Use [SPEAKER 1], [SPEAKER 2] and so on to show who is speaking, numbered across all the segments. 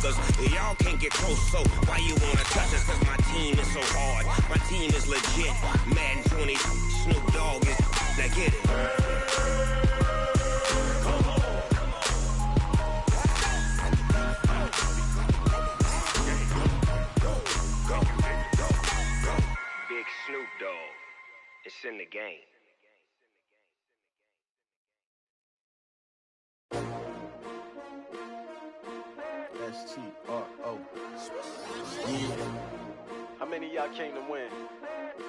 [SPEAKER 1] niggas. Y'all can't get close, so why you wanna touch us? Cause my team is so hard. My team is legit. Madden 20, Snoop Dogg is. Now get it. Big Snoop Dogg. It's in the game.
[SPEAKER 2] S-T-R-O. Yeah.
[SPEAKER 3] How many of y'all came to win?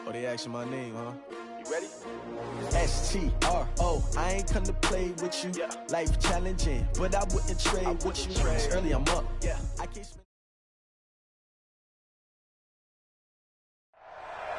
[SPEAKER 2] Oh, they asking my name, huh?
[SPEAKER 3] You ready?
[SPEAKER 2] S-T-R-O. I ain't come to play with you.
[SPEAKER 3] Yeah.
[SPEAKER 2] Life challenging, but I wouldn't trade with you. It's early, I'm up.
[SPEAKER 3] Yeah.
[SPEAKER 2] I can't spend.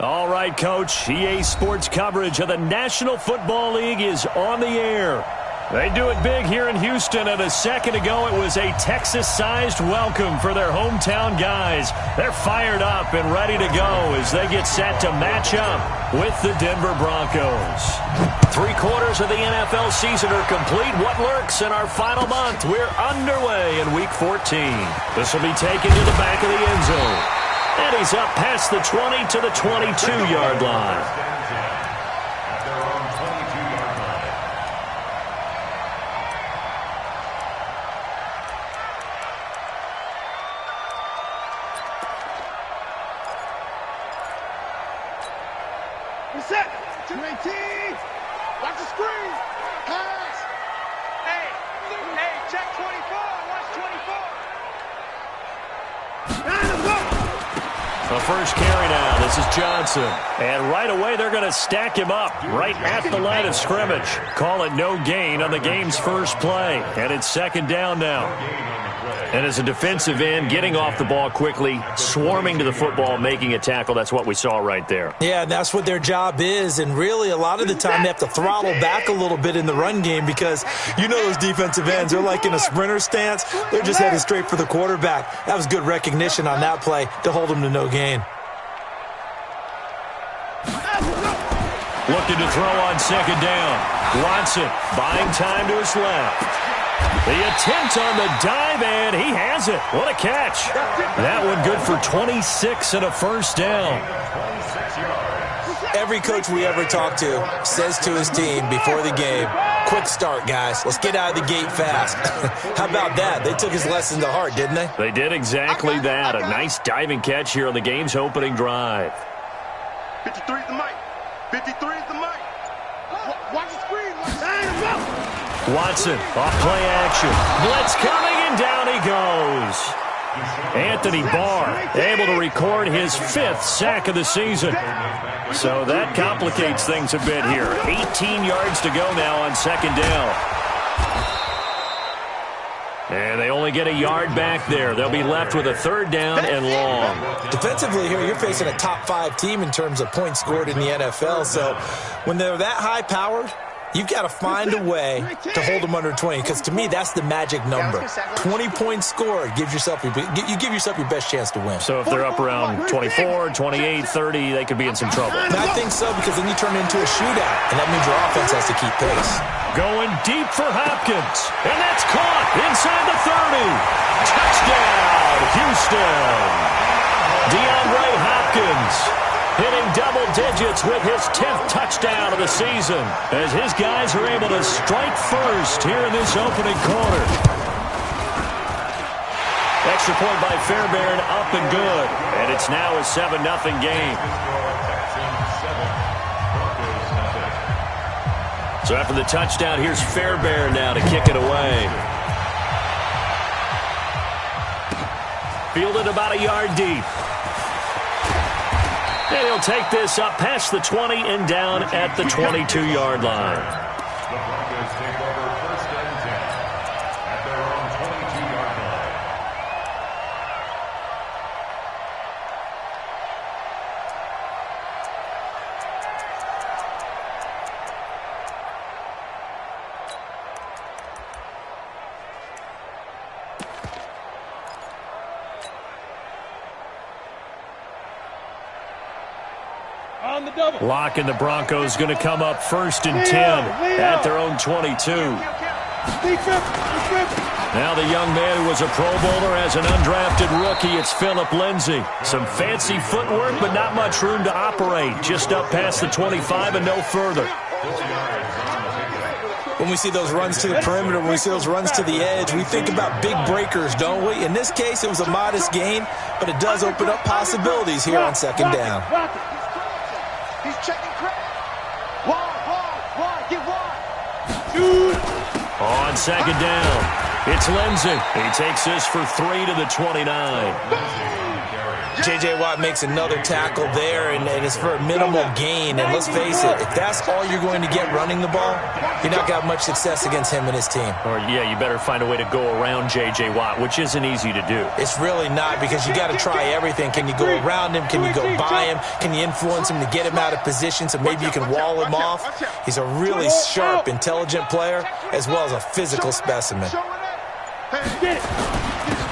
[SPEAKER 4] All right, Coach. EA Sports coverage of the National Football League is on the air. They do it big here in Houston, and a second ago it was a Texas-sized welcome for their hometown guys. They're fired up and ready to go as they get set to match up with the Denver Broncos. 3/4 of the NFL season are complete. What lurks in our final month? We're underway in Week 14. This will be taken to the back of the end zone. And he's up past the 20 to the 22-yard line.
[SPEAKER 5] Set. 218. Watch the screen. Pass. Hey, check 24. Watch 24. Let's go.
[SPEAKER 4] The first carry now. This is Johnson. And right away, they're going to stack him up right at the line of scrimmage. Call it no gain on the game's first play. And it's second down now. And as a defensive end, getting off the ball quickly, swarming to the football, making a tackle, that's what we saw right there.
[SPEAKER 6] Yeah, that's what their job is. And really, a lot of the time, they have to throttle back a little bit in the run game because you know those defensive ends, they're like in a sprinter stance. They're just headed straight for the quarterback. That was good recognition on that play to hold them to no gain.
[SPEAKER 4] Looking to throw on second down. Watson buying time to his left. The attempt on the dive, and he has it. What a catch. That one good for 26 and a first down.
[SPEAKER 6] Every coach we ever talk to says to his team before the game, quick start, guys. Let's get out of the gate fast. How about that? They took his lesson to heart, didn't they?
[SPEAKER 4] They did exactly that. A nice diving catch here on the game's opening drive.
[SPEAKER 5] 53 is the mic. 53 is the mic. Watch the screen.
[SPEAKER 4] Watson, off play action. Blitz coming, and down he goes. Anthony Barr able to record his 5th sack of the season. So that complicates things a bit here. 18 yards to go now on second down. And they only get a yard back there. They'll be left with a third down and long.
[SPEAKER 6] Defensively here, you're facing a top 5 team in terms of points scored in the NFL. So when they're that high-powered, you've got to find a way to hold them under 20, because to me, that's the magic number. 20 points scored, you give yourself your best chance to win.
[SPEAKER 4] So if they're up around 24, 28, 30, they could be in some trouble.
[SPEAKER 6] And I think so, because then you turn it into a shootout, and that means your offense has to keep pace.
[SPEAKER 4] Going deep for Hopkins, and that's caught inside the 30. Touchdown, Houston. DeAndre Hopkins hitting double digits with his 10th touchdown of the season as his guys are able to strike first here in this opening quarter. Extra point by Fairbairn, up and good. And it's now a 7-0 game. So after the touchdown, here's Fairbairn now to kick it away. Fielded about a yard deep. And he'll take this up past the 20 and down at the 22-yard line.
[SPEAKER 7] The Broncos take over 1st and 10 at their own 22-yard line.
[SPEAKER 4] Lock and the Broncos going to come up 1st and 10 at their own 22. Now the young man who was a Pro Bowler as an undrafted rookie, it's Philip Lindsay. Some fancy footwork, but not much room to operate. Just up past the 25 and no further.
[SPEAKER 6] When we see those runs to the perimeter, when we see those runs to the edge, we think about big breakers, don't we? In this case, it was a modest gain, but it does open up possibilities here on second down.
[SPEAKER 5] He's checking credit. Wide, get wide.
[SPEAKER 4] On second down, it's Lindsay. He takes this for 3 to the 29.
[SPEAKER 6] J.J. Watt makes another tackle there, and it's for a minimal gain. And let's face it, if that's all you're going to get running the ball, you're not got much success against him and his team.
[SPEAKER 4] Or, yeah, you better find a way to go around J.J. Watt, which isn't easy to do.
[SPEAKER 6] It's really not, because you got to try everything. Can you go around him? Can you go by him? Can you influence him to get him out of position so maybe you can wall him off? He's a really sharp, intelligent player, as well as a physical specimen.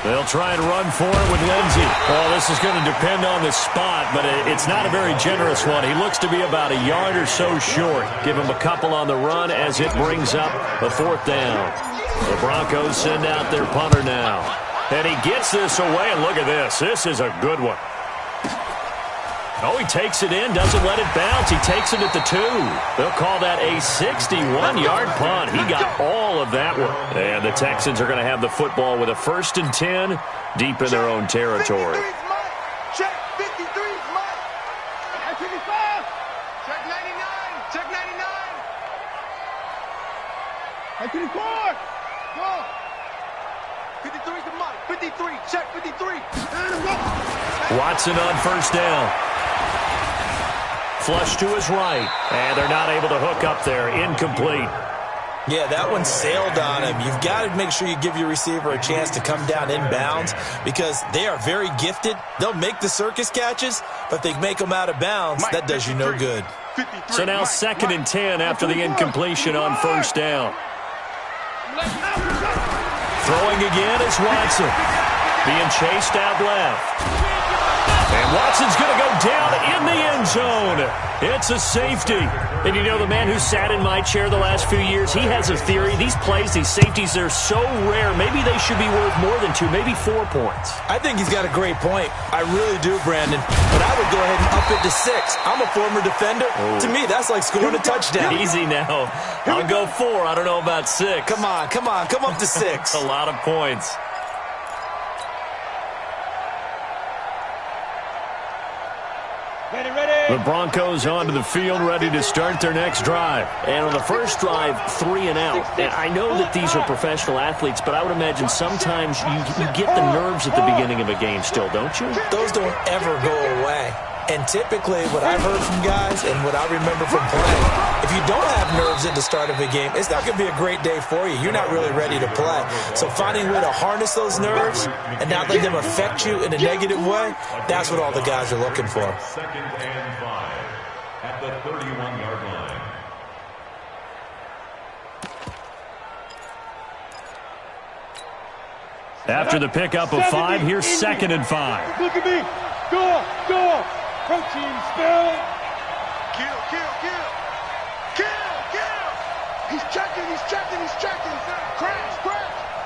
[SPEAKER 4] They'll try and run for it with Lindsay. Well, this is going to depend on the spot, but it's not a very generous one. He looks to be about a yard or so short. Give him a couple on the run as it brings up a 4th down. The Broncos send out their punter now. And he gets this away, and look at this. This is a good one. Oh, he takes it in, doesn't let it bounce. He takes it at the 2. They'll call that a 61-yard punt. He got all of that one. And the Texans are going to have the football with a 1st and 10 deep in their own territory.
[SPEAKER 5] Check 53's Mike. Check 55. Check 99. Check 99. Check 54. Go. 53's the Mike. 53. Check 53.
[SPEAKER 4] Watson on 1st down. Flush to his right, and they're not able to hook up there. Incomplete.
[SPEAKER 6] Yeah, that one sailed on him. You've got to make sure you give your receiver a chance to come down inbounds, because they are very gifted. They'll make the circus catches, but they make them out of bounds. That does you no good.
[SPEAKER 4] So now 2nd and 10 after the incompletion on 1st down. Throwing again is Watson. Being chased out left. And Watson's going to go down in the end zone. It's a safety. And you know, the man who sat in my chair the last few years, he has a theory. These plays, these safeties, they're so rare. Maybe they should be worth more than 2, maybe 4 points.
[SPEAKER 6] I think he's got a great point. I really do, Brandon. But I would go ahead and up it to 6. I'm a former defender. Oh. To me, that's like scoring a touchdown.
[SPEAKER 4] Easy now. I'll go 4. I don't know about 6.
[SPEAKER 6] Come on. Come up to 6.
[SPEAKER 4] A lot of points. The Broncos onto the field, ready to start their next drive. And on the first drive, 3 and out. And I know that these are professional athletes, but I would imagine sometimes you get the nerves at the beginning of a game still, don't you?
[SPEAKER 6] Those don't ever go away. And typically, what I've heard from guys and what I remember from playing, if you don't have nerves at the start of a game, it's not going to be a great day for you. You're not really ready to play. So finding a way to harness those nerves and not let them affect you in a negative way, that's what all the guys are looking for.
[SPEAKER 7] 2nd and 5 at the 31-yard line.
[SPEAKER 4] After the pickup of 5, here's 2nd and 5.
[SPEAKER 5] Look at me. Go. Protein spill. Kill. He's checking. Crash.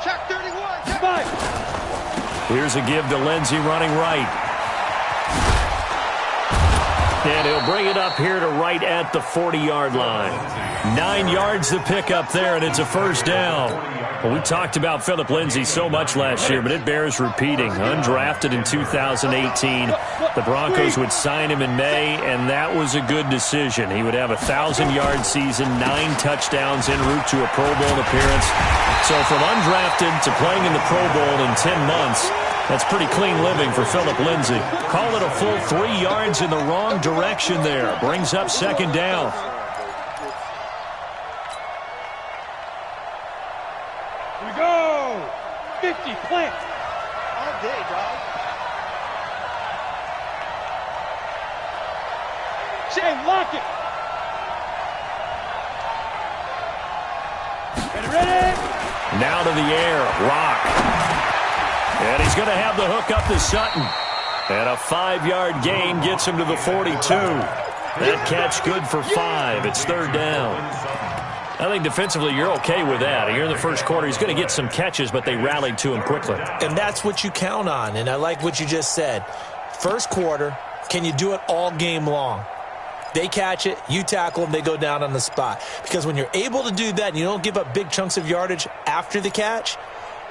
[SPEAKER 5] Check 31. Check.
[SPEAKER 4] Here's a give to Lindsay running right. And he'll bring it up here to right at the 40-yard line. 9 yards to pick up there, and it's a 1st down. Well, we talked about Philip Lindsay so much last year, but it bears repeating. Undrafted in 2018. The Broncos would sign him in May, and that was a good decision. He would have a 1,000-yard season, 9 touchdowns en route to a Pro Bowl appearance. So from undrafted to playing in the Pro Bowl in 10 months, that's pretty clean living for Philip Lindsay. Call it a full 3 yards in the wrong direction there. Brings up 2nd down.
[SPEAKER 5] Here we go. 50 plant. All day, dog. Shane, lock it. Ready?
[SPEAKER 4] Now to the air. Rock. And he's going to have the hook up to Sutton. And a 5-yard gain gets him to the 42. That catch good for 5. It's 3rd down. I think defensively you're okay with that. Here in the first quarter, he's going to get some catches, but they rallied to him quickly.
[SPEAKER 6] And that's what you count on, and I like what you just said. First quarter, can you do it all game long? They catch it, you tackle them, they go down on the spot. Because when you're able to do that and you don't give up big chunks of yardage after the catch,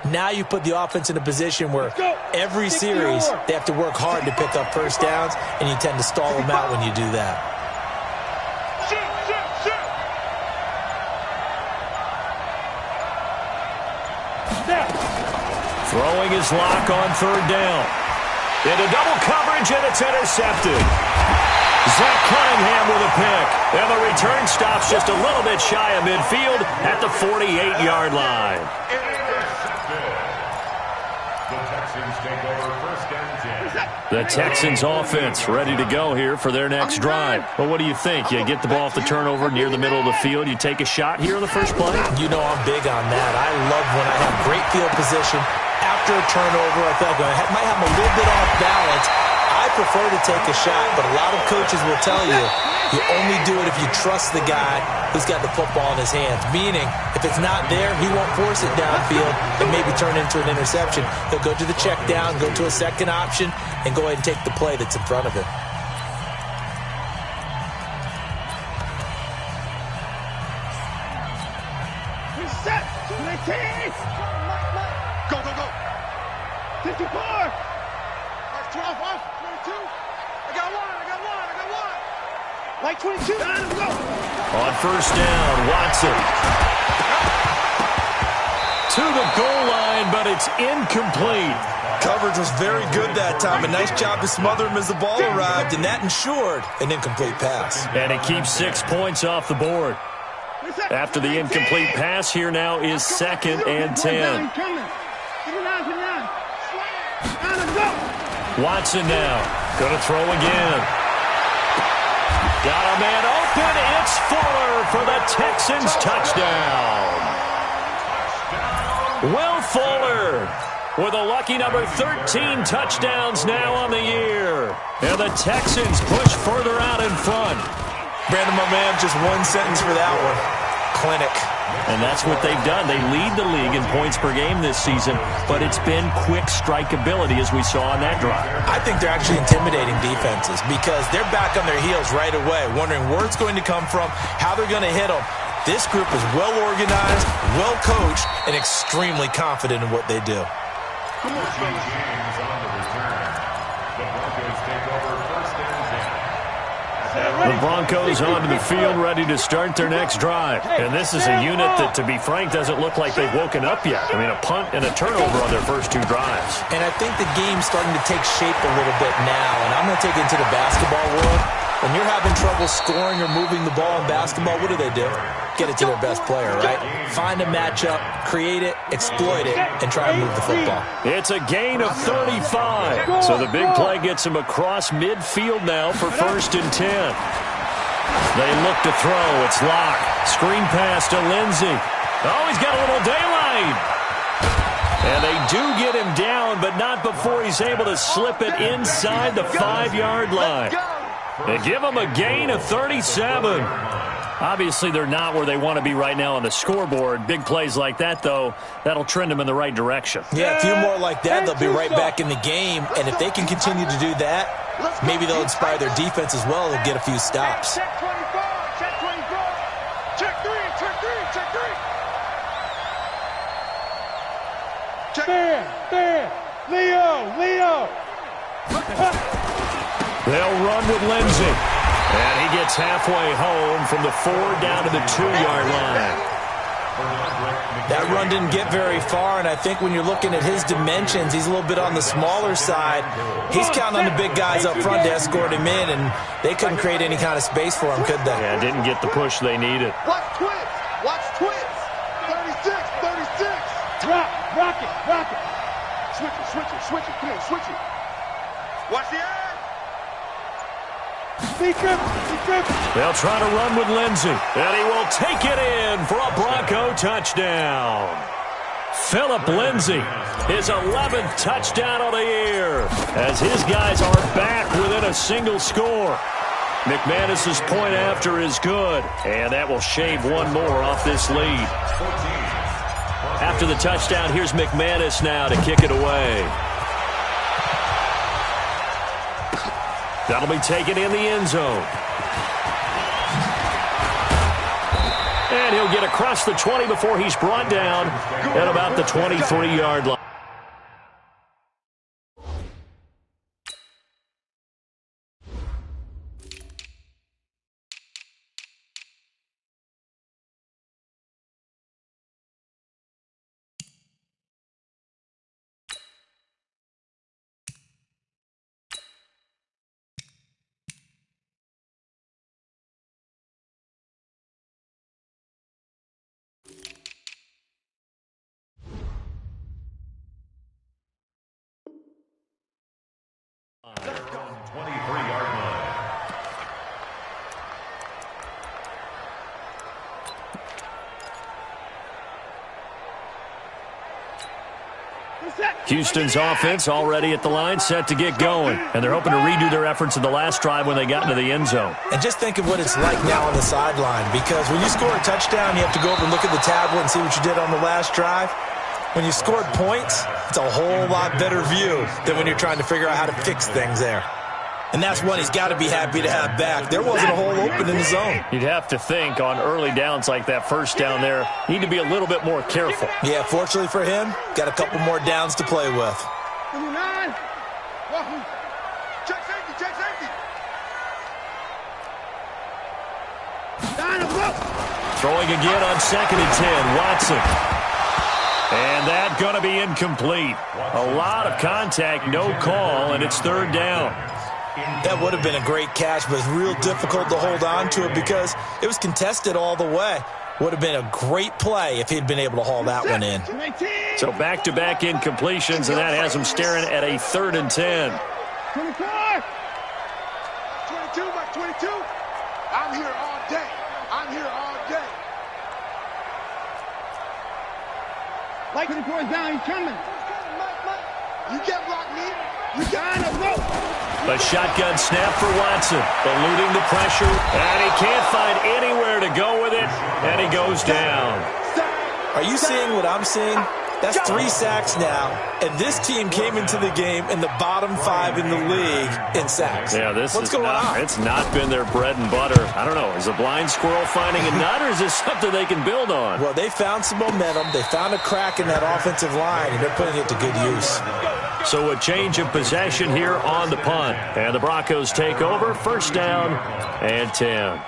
[SPEAKER 6] now you put the offense in a position where every series they have to work hard to pick up first downs, and you tend to stall them out when you do that.
[SPEAKER 4] Throwing his lock on third down. Into double coverage, and it's intercepted. Zach Cunningham with a pick. And the return stops just a little bit shy of midfield at the 48-yard line.
[SPEAKER 7] The Texans take over first and 10.
[SPEAKER 4] The Texans offense ready to go here for their next drive. Well, what do you think? You get the ball off the turnover near the middle of the field. You take a shot here in the first play?
[SPEAKER 6] You know I'm big on that. I love when I have great field position. After a turnover, I feel like I might have a little bit off balance. I prefer to take a shot, but a lot of coaches will tell you you only do it if you trust the guy who's got the football in his hands. Meaning, if it's not there, he won't force it downfield and maybe turn into an interception. He'll go to the check down, go to a second option, and go ahead and take the play that's in front of him.
[SPEAKER 5] Reset. 19. Go, go, go. 54. Off 12, off 22. I got one. Like 22. Let's go.
[SPEAKER 4] On first down, Watson. To the goal line, but it's incomplete.
[SPEAKER 6] Coverage was very good that time. A nice job to smother him as the ball arrived, and that ensured an incomplete pass.
[SPEAKER 4] And it keeps 6 points off the board. After the incomplete pass, here now is 2nd and 10. Watson now. Going to throw again. Got a man open. It's Fuller for the Texans touchdown. Will Fuller with a lucky number 13 touchdowns now on the year. And the Texans push further out in front.
[SPEAKER 6] Brandon, my man, just one sentence for that one. Clinic.
[SPEAKER 4] And that's what they've done. They lead the league in points per game this season, but it's been quick strikeability as we saw on that drive.
[SPEAKER 6] I think they're actually intimidating defenses because they're back on their heels right away, wondering where it's going to come from, how they're going to hit them. This group is well organized, well coached, and extremely confident in what they do.
[SPEAKER 7] James on the return. The Broncos take over first and 10.
[SPEAKER 4] The Broncos onto the field ready to start their next drive. And this is a unit that, to be frank, doesn't look like they've woken up yet. I mean, a punt and a turnover on their first 2 drives.
[SPEAKER 6] And I think the game's starting to take shape a little bit now. And I'm going to take it into the basketball world. When you're having trouble scoring or moving the ball in basketball, what do? Get it to their best player, right? Find a matchup, create it, exploit it, and try to move the football.
[SPEAKER 4] It's a gain of 35. So the big play gets him across midfield now for 1st and 10. They look to throw. It's Locke. Screen pass to Lindsey. Oh, he's got a little daylight. And they do get him down, but not before he's able to slip it inside the 5-yard line. They give him a gain of 37. Obviously, they're not where they want to be right now on the scoreboard. Big plays like that, though, that'll trend them in the right direction.
[SPEAKER 6] Yeah, a few more like that, they'll be right back in the game. And if they can continue to do that, maybe they'll inspire their defense as well and get a few stops.
[SPEAKER 5] Check 24, check 24. Check 3, check 3, check 3. Check. Leo.
[SPEAKER 4] They'll run with Lindsey. And he gets halfway home from the 4 down to the 2-yard line.
[SPEAKER 6] That run didn't get very far, and I think when you're looking at his dimensions, he's a little bit on the smaller side. He's counting on the big guys up front to escort him in, and they couldn't create any kind of space for him, could they?
[SPEAKER 4] Yeah, didn't get the push they needed.
[SPEAKER 5] Watch twins. 36. Rock it. Switch it. Come on, switch it. Watch the eye.
[SPEAKER 4] They'll try to run with Lindsey, and he will take it in for a Bronco touchdown. Phillip Lindsey, his 11th touchdown of the year, as his guys are back within a single score. McManus's point after is good, and that will shave one more off this lead. After the touchdown, here's McManus now to kick it away. That'll be taken in the end zone. And he'll get across the 20 before he's brought down at about the 23-yard line. Houston's offense already at the line, set to get going. And they're hoping to redo their efforts in the last drive when they got into the end zone.
[SPEAKER 6] And just think of what it's like now on the sideline, because when you score a touchdown, you have to go over and look at the tablet and see what you did on the last drive. When you scored points, it's a whole lot better view than when you're trying to figure out how to fix things there. And that's one he's got to be happy to have back. There wasn't a hole open in the zone.
[SPEAKER 4] You'd have to think on early downs like that first down there, need to be a little bit more careful.
[SPEAKER 6] Yeah, fortunately for him, got a couple more downs to play with.
[SPEAKER 5] Check safety, check safety.
[SPEAKER 4] Throwing again on 2nd and 10, Watson. And that going to be incomplete. A lot of contact, no call, and it's 3rd down.
[SPEAKER 6] That would have been a great catch, but it's real difficult to hold on to it because it was contested all the way. Would have been a great play if he'd been able to haul that one in.
[SPEAKER 4] So back-to-back incompletions, and that has him staring at a 3rd and 10.
[SPEAKER 5] 24. 22 by 22. I'm here all day. I'm here all day. Like 24 is down, he's coming. You get blocked, me. You got him, no.
[SPEAKER 4] A shotgun snap for Watson, eluding the pressure, and he can't find anywhere to go with it, and he goes down.
[SPEAKER 6] Are you seeing what I'm seeing? That's 3 sacks now, and this team came into the game in the bottom 5 in the league in sacks.
[SPEAKER 4] Yeah,
[SPEAKER 6] What's going on?
[SPEAKER 4] It's not been their bread and butter. I don't know. Is a blind squirrel finding a nut, or is this something they can build on?
[SPEAKER 6] Well, they found some momentum. They found a crack in that offensive line, and they're putting it to good use.
[SPEAKER 4] So a change of possession here on the punt. And the Broncos take over, 1st down and 10.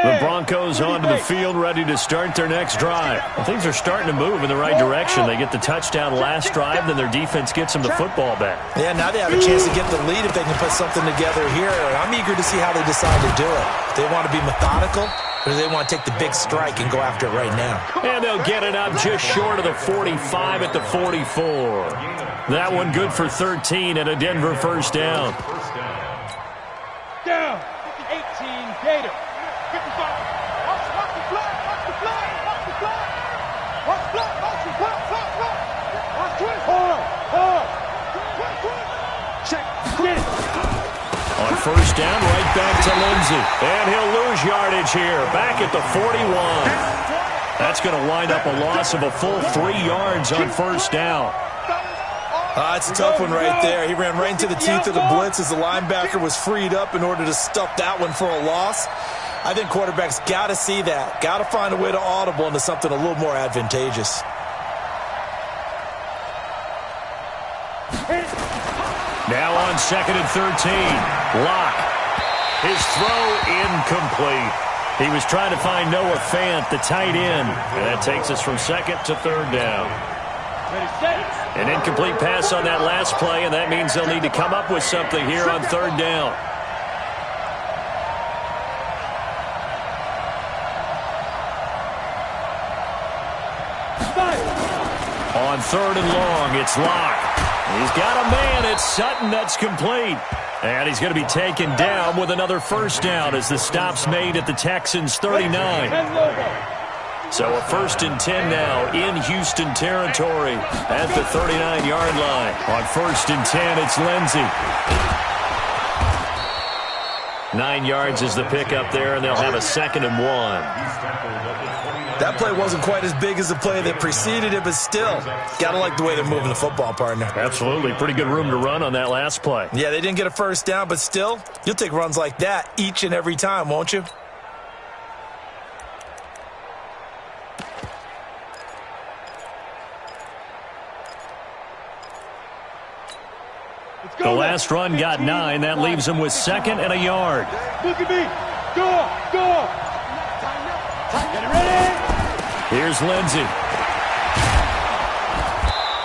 [SPEAKER 4] The Broncos onto the field, ready to start their next drive. Things are starting to move in the right direction. They get the touchdown last drive, then their defense gets them the football back.
[SPEAKER 6] Yeah, now they have a chance to get the lead if they can put something together here. I'm eager to see how they decide to do it. Do they want to be methodical, or do they want to take the big strike and go after it right now?
[SPEAKER 4] And they'll get it up just short of the 45 at the 44. That one good for 13 and a Denver 1st down.
[SPEAKER 5] Down. 18 Gator. 55. Watch the flag. Watch the flag. Watch the flag. Watch the flag. Watch the flag. Watch the flag. Check. Get it.
[SPEAKER 4] On 1st down, right back to Lindsey. And he'll lose yardage here. Back at the 41. That's going to wind up a loss of a full 3 yards on 1st down.
[SPEAKER 6] It's a tough one right there. He ran right into the teeth of the blitz as the linebacker was freed up in order to stuff that one for a loss. I think quarterbacks got to see that. Got to find a way to audible into something a little more advantageous.
[SPEAKER 4] Now on 2nd and 13. Locke. His throw incomplete. He was trying to find Noah Fant, the tight end. And that takes us from 2nd to 3rd down. An incomplete pass on that last play, and that means they'll need to come up with something here on 3rd down. On 3rd and long, it's Locke. He's got a man. It's Sutton that's complete. And he's going to be taken down with another first down as the stop's made at the Texans' 39. So a 1st and 10 now in Houston territory at the 39-yard line. On 1st and 10, it's Lindsey. 9 yards is the pickup there, and they'll have a 2nd and 1.
[SPEAKER 6] That play wasn't quite as big as the play that preceded it, but still, got to like the way they're moving the football, partner.
[SPEAKER 4] Absolutely. Pretty good room to run on that last play.
[SPEAKER 6] Yeah, they didn't get a first down, but still, you'll take runs like that each and every time, won't you?
[SPEAKER 4] The last run got 9. That leaves him with 2nd and a yard.
[SPEAKER 5] Look at me. Go. Get ready.
[SPEAKER 4] Here's Lindsey.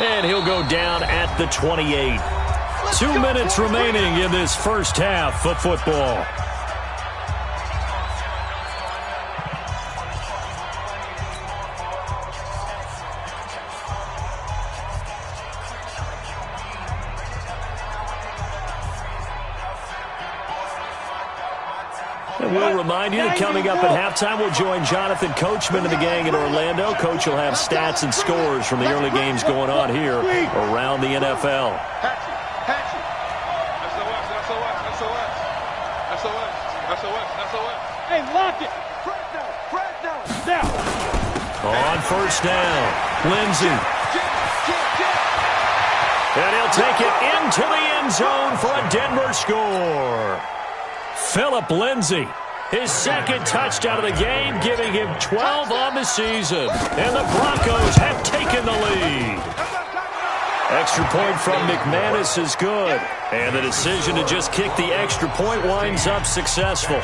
[SPEAKER 4] And he'll go down at the 28. 2 minutes remaining in this first half of football. And we'll remind you that coming up at halftime, we'll join Jonathan Coachman and the gang in Orlando. Coach will have stats and scores from the early games going on here around the NFL.
[SPEAKER 5] Hey, lock it. Down.
[SPEAKER 4] On first down, Lindsey. And he'll take it into the end zone for a Denver score. Philip Lindsey, his 2nd touchdown of the game, giving him 12 on the season. And the Broncos have taken the lead. Extra point from McManus is good. And the decision to just kick the extra point winds up successful.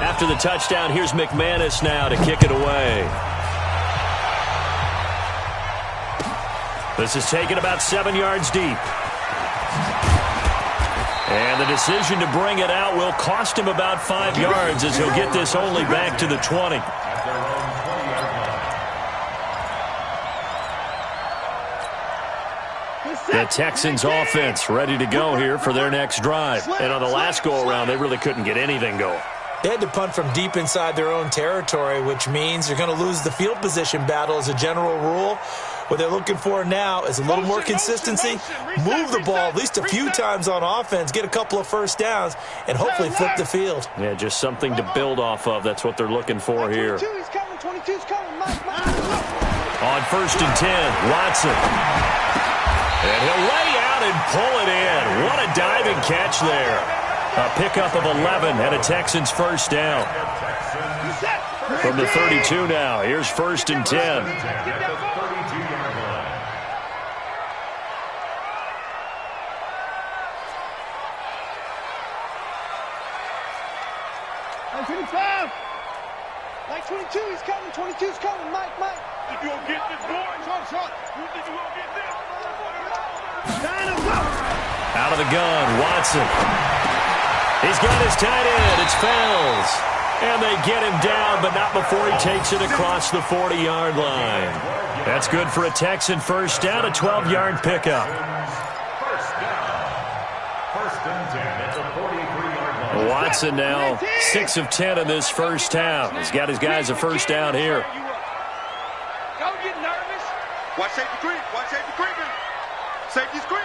[SPEAKER 4] After the touchdown, here's McManus now to kick it away. This is taken about 7 yards deep. And the decision to bring it out will cost him about 5 yards as he'll get this only back to the 20. The Texans offense ready to go here for their next drive. And on the last go-around, they really couldn't get anything going.
[SPEAKER 6] They had to punt from deep inside their own territory, which means they're going to lose the field position battle as a general rule. What they're looking for now is a little more consistency, move the ball at least a few times on offense, get a couple of first downs, and hopefully flip the field.
[SPEAKER 4] Yeah, just something to build off of. That's what they're looking for here.
[SPEAKER 5] 22's coming. Mike.
[SPEAKER 4] On 1st and 10, Watson. And he'll lay out and pull it in. What a diving catch there. A pickup of 11 and a Texans first down. From the 32 now, here's 1st and 10.
[SPEAKER 5] Like 22, he's coming. 22's coming. Mike.
[SPEAKER 7] If you don't get this boy, shot. You think you won't get this?
[SPEAKER 4] Out of the gun, Watson. He's got his tight end. It's Fells. And they get him down, but not before he takes it across the 40-yard line. That's good for a Texan first down, a 12-yard pickup.
[SPEAKER 7] First and 10 at the 43-yard line.
[SPEAKER 4] Watson now 6 of 10 in this first half. He's got his guys a first down here.
[SPEAKER 5] Don't get nervous.
[SPEAKER 3] Watch safety creep. Watch safety creeping. Safety's creeping.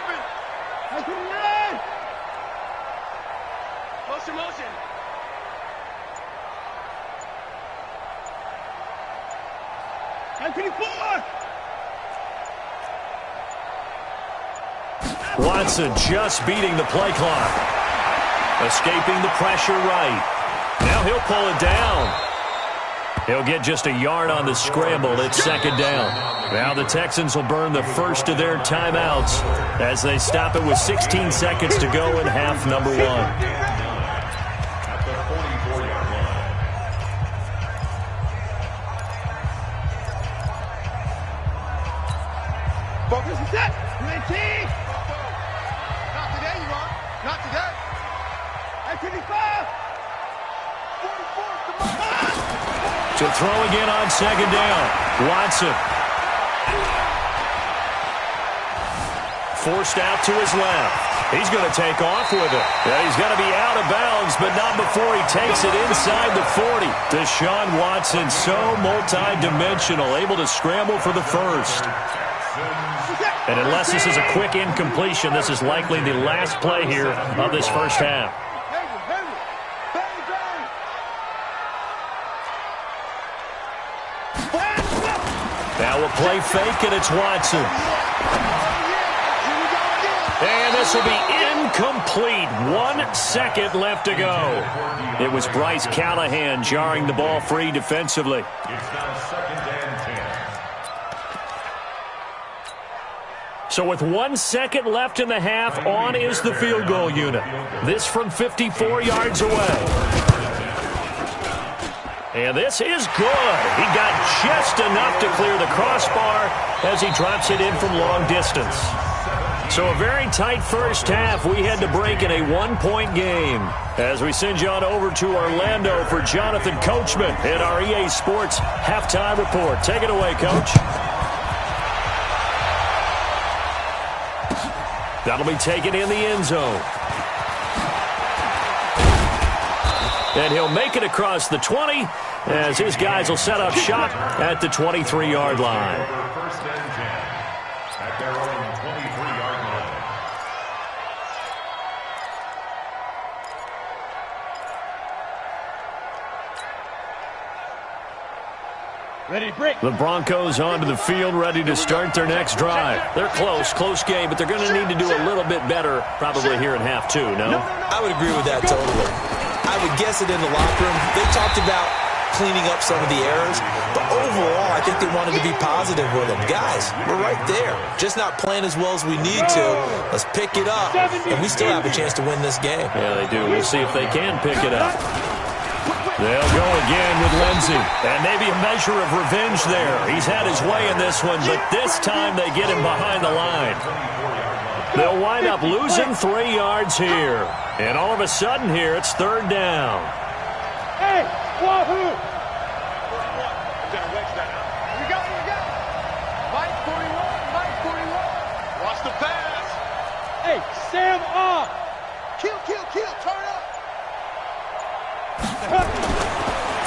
[SPEAKER 5] Motion. And 24.
[SPEAKER 4] Watson just beating the play clock. Escaping the pressure right. Now he'll pull it down. He'll get just a yard on the scramble. It's 2nd down. Now the Texans will burn the first of their timeouts as they stop it with 16 seconds to go in half number 1.
[SPEAKER 5] Focus is set. Ready.
[SPEAKER 3] Not today, you are. Not today.
[SPEAKER 5] At 25. 44.
[SPEAKER 4] To throw again on second down. Watson. Forced out to his left. He's going to take off with it. Yeah, he's going to be out of bounds, but not before he takes it inside the 40. Deshaun Watson, so multi-dimensional, able to scramble for the first. And unless this is a quick incompletion, this is likely the last play here of this first half. Now a play fake, and it's Watson. And this will be incomplete. 1 second left to go. It was Bryce Callahan jarring the ball free defensively.
[SPEAKER 7] It's now 2nd and 10.
[SPEAKER 4] So with 1 second left in the half, on is the field goal unit. This from 54 yards away. And this is good. He got just enough to clear the crossbar as he drops it in from long distance. So a very tight first half. We had to break in a 1-point game. As we send you on over to Orlando for Jonathan Coachman in our EA Sports Halftime Report. Take it away, Coach. That'll be taken in the end zone. And he'll make it across the 20 as his guys will set up shop at the 23-yard line.
[SPEAKER 7] First and 10 at their own 23-yard line.
[SPEAKER 5] Ready, break.
[SPEAKER 4] The Broncos onto the field, ready to start their next drive. They're close game, but they're going to need to do a little bit better probably here in half two, no?
[SPEAKER 6] I would agree with that totally. I would guess it in the locker room. They talked about cleaning up some of the errors, but overall, I think they wanted to be positive with them. Guys, we're right there. Just not playing as well as we need to. Let's pick it up, and we still have a chance to win this game.
[SPEAKER 4] Yeah, they do. We'll see if they can pick it up. They'll go again with Lindsey. And maybe a measure of revenge there. He's had his way in this one, but this time they get him behind the line. They'll wind up losing 3 yards here. And all of a sudden here, it's third down.
[SPEAKER 5] Hey, wahoo!
[SPEAKER 3] You got it. Mike 41, Mike 41. Watch the pass.
[SPEAKER 5] Hey, Sam off!
[SPEAKER 3] Kill, turn up.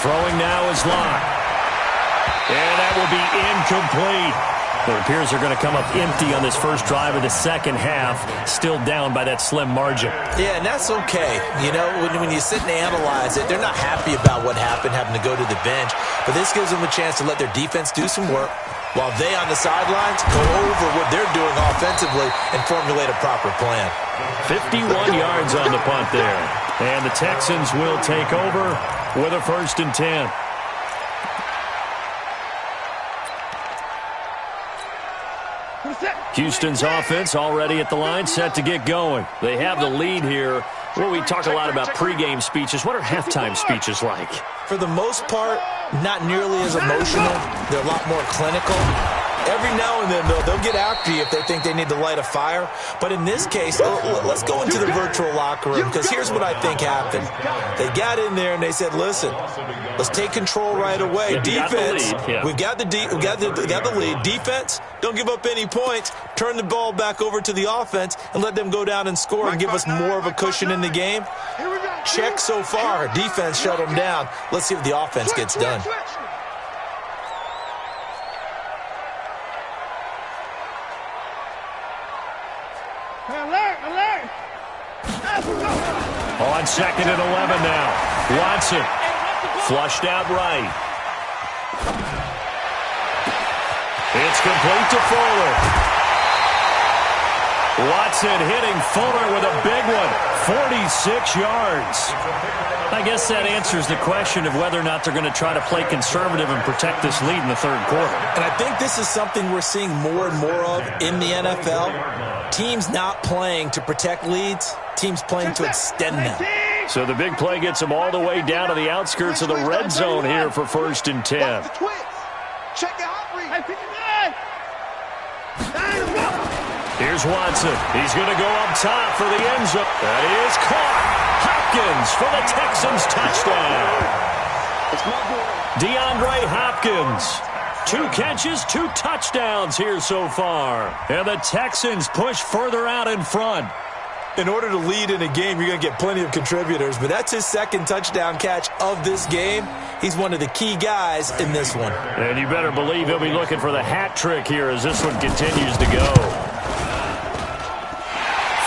[SPEAKER 4] Throwing now is Locke. And that will be incomplete. It appears they're going to come up empty on this first drive of the second half, still down by that slim margin.
[SPEAKER 6] Yeah, and that's okay. You know, when you sit and analyze it, they're not happy about what happened, having to go to the bench. But this gives them a chance to let their defense do some work while they on the sidelines go over what they're doing offensively and formulate a proper plan.
[SPEAKER 4] 51 yards on the punt there. And the Texans will take over with a 1st and 10. Houston's offense already at the line, set to get going. They have the lead here. Well, we talk a lot about pregame speeches. What are halftime speeches like?
[SPEAKER 6] For the most part, not nearly as emotional. They're a lot more clinical. Every now and then, they'll get after you if they think they need to light a fire. But in this case, let's go into the virtual locker room, because here's what I think happened. They got in there and they said, listen, let's take control right away. Defense, we got the lead. Defense, don't give up any points. Turn the ball back over to the offense and let them go down and score and give us more of a cushion in the game. Check so far. Defense shut them down. Let's see if the offense gets done.
[SPEAKER 5] Alert!
[SPEAKER 4] On 2nd and 11 now. Watson flushed out right. It's complete to Fuller. Watson hitting Fuller with a big one. 46 yards. I guess that answers the question of whether or not they're going to try to play conservative and protect this lead in the third quarter.
[SPEAKER 6] And I think this is something we're seeing more and more of in the NFL. Teams not playing to protect leads, teams playing to extend them.
[SPEAKER 4] So the big play gets them all the way down to the outskirts of the red zone here for 1st and 10.
[SPEAKER 3] Check it out.
[SPEAKER 4] Here's Watson. He's going to go up top for the end zone. That is caught. Hopkins for the Texans touchdown. DeAndre Hopkins. 2 catches, 2 touchdowns here so far. And the Texans push further out in front.
[SPEAKER 6] In order to lead in a game, you're going to get plenty of contributors, but that's his 2nd touchdown catch of this game. He's one of the key guys in this one.
[SPEAKER 4] And you better believe he'll be looking for the hat trick here as this one continues to go.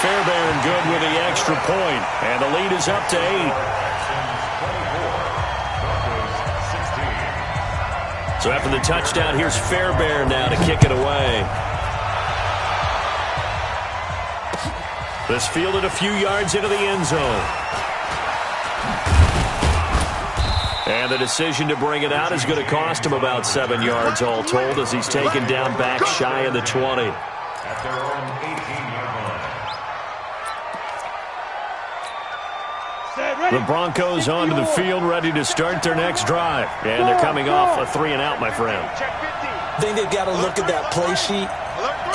[SPEAKER 4] Fairbairn good with the extra point, and the lead is up to 8. So after the touchdown, here's Fairbairn now to kick it away. This fielded a few yards into the end zone. And the decision to bring it out is going to cost him about 7 yards all told as he's taken down back shy of the 20.
[SPEAKER 7] At their own 18-yard line.
[SPEAKER 4] The Broncos onto the field ready to start their next drive. And they're coming off a 3-and-out, my friend.
[SPEAKER 6] I think they've got to look at that play sheet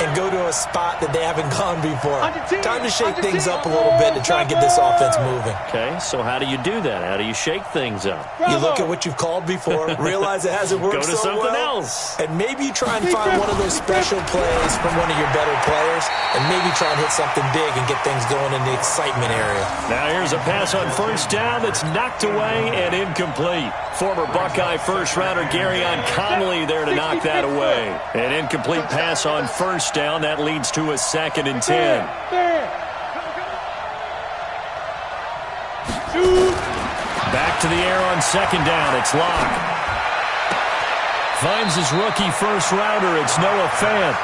[SPEAKER 6] and go to a spot that they haven't gone before. Time to shake things up a little bit to try and get this offense moving.
[SPEAKER 4] Okay, so how do you do that? How do you shake things up?
[SPEAKER 6] You look at what you've called before, realize it hasn't worked
[SPEAKER 4] so well. Go to something else.
[SPEAKER 6] And maybe you try and find one of those special plays from one of your better players, and maybe try and hit something big and get things going in the excitement area.
[SPEAKER 4] Now here's a pass on first down that's knocked away and incomplete. Former Buckeye first-rounder Garyon Conley there to knock that away. An incomplete pass on first down. That leads to a 2nd and 10. Back to the air on 2nd down. It's Locke. Finds his rookie first-rounder. It's Noah Fant.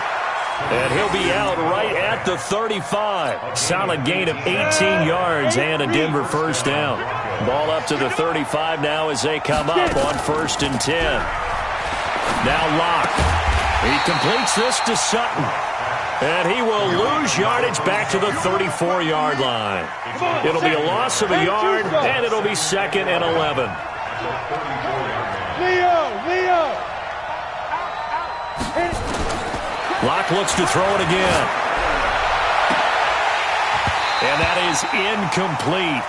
[SPEAKER 4] And he'll be out right at the 35. Solid gain of 18 yards and a Denver first down. Ball up to the 35 now as they come up on 1st and 10. Now Locke. He completes this to Sutton. And he will lose yardage back to the 34-yard line. It'll be a loss of a yard, and it'll be 2nd and 11.
[SPEAKER 5] Leo!
[SPEAKER 4] Locke looks to throw it again. And that is incomplete.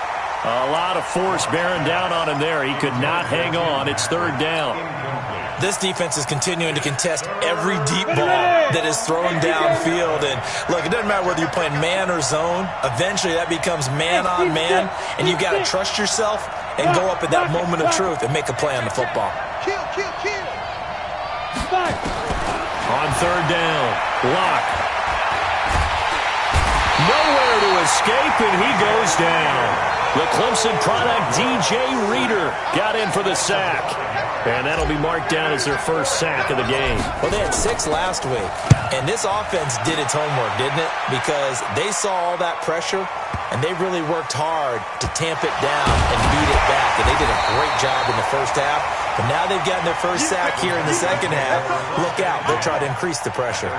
[SPEAKER 4] A lot of force bearing down on him there. He could not hang on. It's 3rd down.
[SPEAKER 6] This defense is continuing to contest every deep ball that is thrown downfield. And look, it doesn't matter whether you're playing man or zone. Eventually that becomes man on man, and you've got to trust yourself and go up at that moment of truth and make a play on the football.
[SPEAKER 5] Kill.
[SPEAKER 4] On 3rd down, Locke. Nowhere to escape, and he goes down. The Clemson product, DJ Reader, got in for the sack. And that'll be marked down as their first sack of the game.
[SPEAKER 6] Well, they had 6 last week. And this offense did its homework, didn't it? Because they saw all that pressure, and they really worked hard to tamp it down and beat it back. And they did a great job in the first half. But now they've gotten their first sack here in the second half. Look out. They'll try to increase the pressure.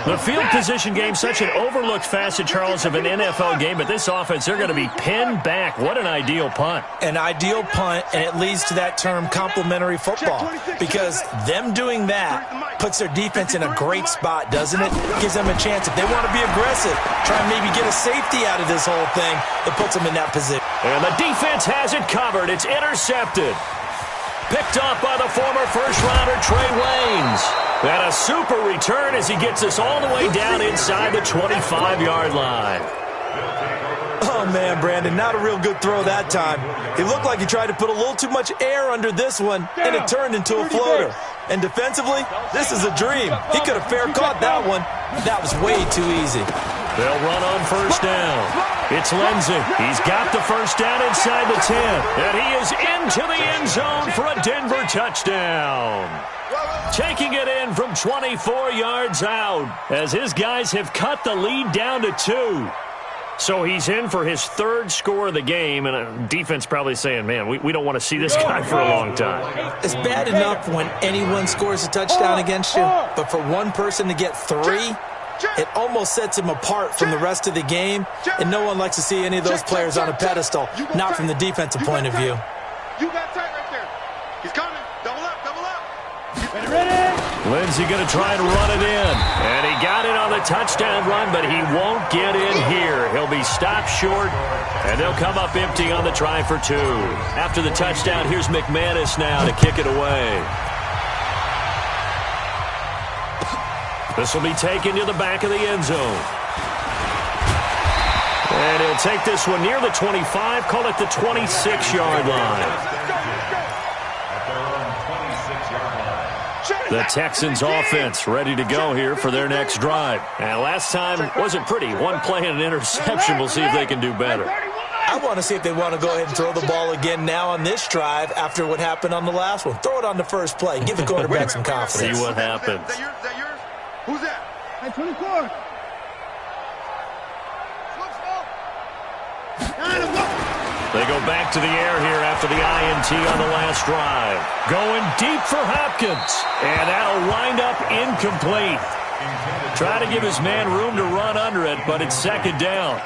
[SPEAKER 4] The field position game, such an overlooked facet, Charles, of an NFL game. But this offense, they're going to be pinned back. What an ideal punt.
[SPEAKER 6] An ideal punt, and it leads to that term complementary football. Because them doing that puts their defense in a great spot, doesn't it? Gives them a chance. If they want to be aggressive, try and maybe get a safety out of this whole thing, it puts them in that position.
[SPEAKER 4] And the defense has it covered. It's intercepted. Picked off by the former first-rounder Trey Waynes. And a super return as he gets us all the way down inside the 25-yard line.
[SPEAKER 6] Oh, man, Brandon, not a real good throw that time. It looked like he tried to put a little too much air under this one, and it turned into a floater. And defensively, this is a dream. He could have fair caught that one. That was way too easy.
[SPEAKER 4] They'll run on first down. It's Lindsey. He's got the first down inside the 10. And he is into the end zone for a Denver touchdown. Taking it in from 24 yards out as his guys have cut the lead down to 2. So he's in for his 3rd score of the game, and defense probably saying, man, we don't want to see this guy for a long time.
[SPEAKER 6] It's bad enough when anyone scores a touchdown against you, but for one person to get 3, it almost sets him apart from the rest of the game, and no one likes to see any of those players on a pedestal, not from the defensive point of view.
[SPEAKER 3] You got tight right there. He's coming. Double up.
[SPEAKER 5] Ready?
[SPEAKER 4] Lindsey going to try and run it in. And he got it on the touchdown run, but he won't get in here. He'll be stopped short, and they'll come up empty on the try for 2. After the touchdown, here's McManus now to kick it away. This will be taken to the back of the end zone. And he'll take this one near the 25, call it the 26-yard line. The Texans offense ready to go here for their next drive. And last time wasn't pretty. One play and an interception. We'll see if they can do better.
[SPEAKER 6] I want to see if they want to go ahead and throw the ball again now on this drive after what happened on the last one. Throw it on the first play. Give the quarterback some confidence.
[SPEAKER 4] See what happens.
[SPEAKER 3] Is that yours? Who's that?
[SPEAKER 5] Hey, 24.
[SPEAKER 4] They go back to the air here after the INT on the last drive. Going deep for Hopkins. And that'll wind up incomplete. Try to give his man room to run under it, but it's second down.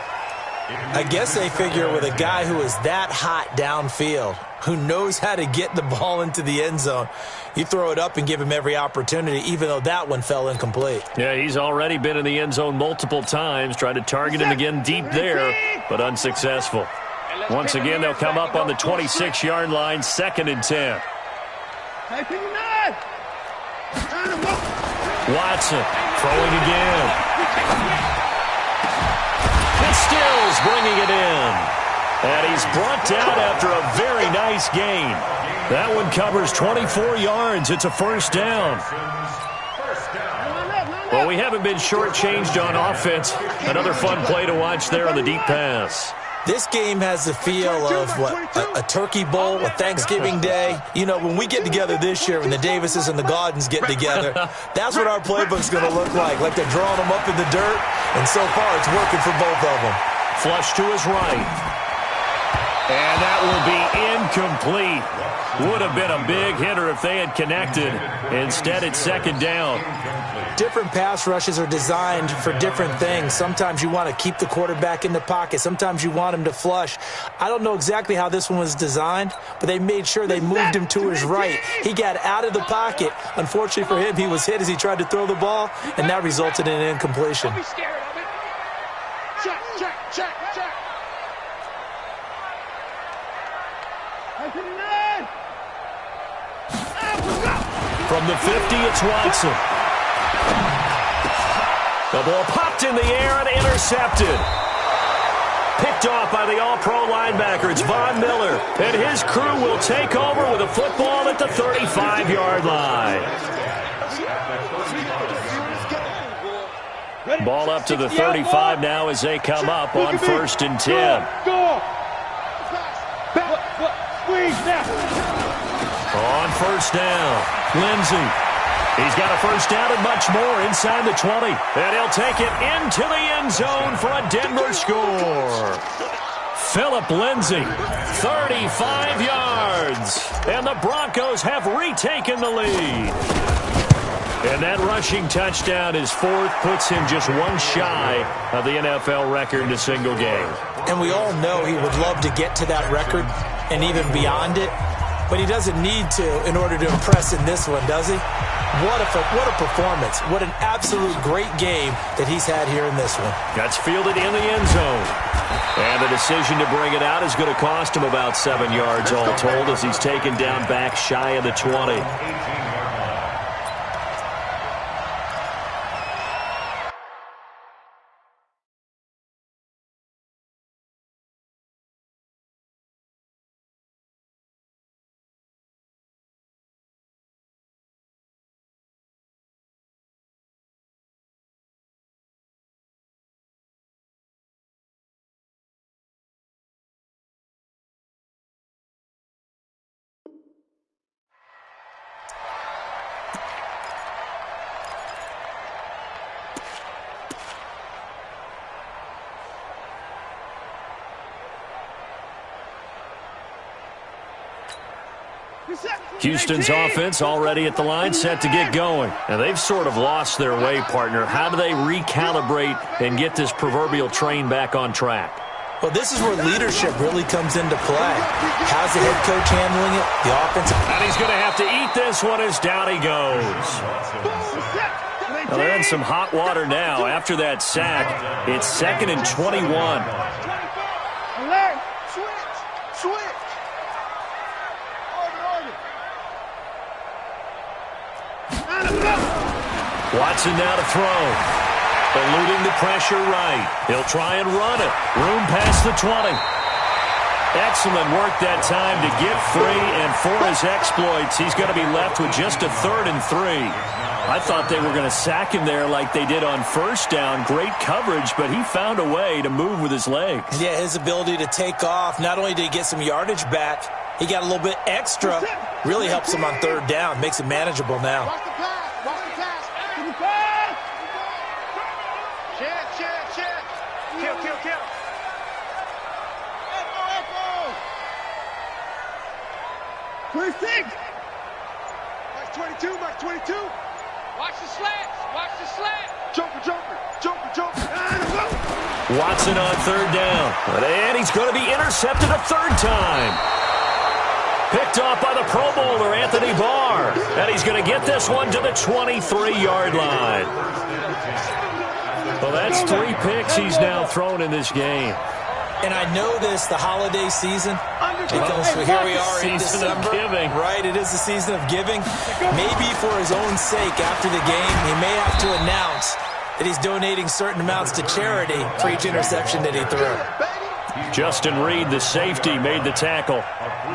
[SPEAKER 6] I guess they figure with a guy who is that hot downfield, who knows how to get the ball into the end zone, you throw it up and give him every opportunity, even though that one fell incomplete.
[SPEAKER 4] Yeah, he's already been in the end zone multiple times. Tried to target him again deep there, but unsuccessful. Once again, they'll come up on the 26-yard line, 2nd and 10. Watson throwing again. And Stills bringing it in. And he's brought down after a very nice gain. That one covers 24 yards. It's a first down. Well, we haven't been shortchanged on offense. Another fun play to watch there on the deep pass.
[SPEAKER 6] This game has the feel of, a turkey bowl, a Thanksgiving Day. You know, when we get together this year, when the Davises and the Gaudens get together, that's what our playbook's going to look like they're drawing them up in the dirt, and so far it's working for both of them.
[SPEAKER 4] Flush to his right. And that will be incomplete. Would have been a big hitter if they had connected. Instead, it's second down.
[SPEAKER 6] Different pass rushes are designed for different things. Sometimes you want to keep the quarterback in the pocket. Sometimes you want him to flush. I don't know exactly how this one was designed, but they made sure they moved him to his right. He got out of the pocket. Unfortunately for him, he was hit as he tried to throw the ball, and that resulted in an incompletion.
[SPEAKER 5] Don't be scared of it. Check, check, check, check.
[SPEAKER 4] From the 50, it's Watson. The ball popped in the air and intercepted. Picked off by the all-pro linebacker. It's Von Miller. And his crew will take over with a football at the 35-yard line. Ball up to the 35 now as they come up on 1st and 10. On first down, Lindsey. He's got a first down and much more inside the 20. And he'll take it into the end zone for a Denver score. Phillip Lindsey, 35 yards. And the Broncos have retaken the lead. And that rushing touchdown is 4th, puts him just one shy of the NFL record in a single game.
[SPEAKER 6] And we all know he would love to get to that record and even beyond it. But he doesn't need to in order to impress in this one, does he? What a performance. What an absolute great game that he's had here in this one.
[SPEAKER 4] That's fielded in the end zone. And the decision to bring it out is going to cost him about 7 yards all told as he's taken down back shy of the 20. Houston's offense already at the line, set to get going. And they've sort of lost their way, partner. How do they recalibrate and get this proverbial train back on track?
[SPEAKER 6] Well, this is where leadership really comes into play. How's the head coach handling it? The offensive.
[SPEAKER 4] And he's going to have to eat this one as down he goes. Well, they're in some hot water now after that sack. It's 2nd and 21.
[SPEAKER 5] Alert! Switch!
[SPEAKER 4] Watson now to throw. Eluding the pressure right. He'll try and run it. Room past the 20. Excellent work that time to get free, and for his exploits, he's going to be left with just a 3rd and 3. I thought they were going to sack him there like they did on first down. Great coverage, but he found a way to move with his legs.
[SPEAKER 6] Yeah, his ability to take off, not only did he get some yardage back, he got a little bit extra. Really helps him on 3rd down, makes it manageable now.
[SPEAKER 5] Watch the pass! Check! Kill! Echo! 26! Max 22! Watch the slant! Joker!
[SPEAKER 4] Watson on 3rd down. And he's going to be intercepted a 3rd time. Picked off by the Pro Bowler, Anthony Barr. And he's going to get this one to the 23-yard line. Well, that's 3 picks he's now thrown in this game.
[SPEAKER 6] And I know this, the holiday season, because here we are in December. Right, it is the season of giving. Maybe for his own sake, after the game, he may have to announce that he's donating certain amounts to charity for each interception that he threw.
[SPEAKER 4] Justin Reed, the safety, made the tackle.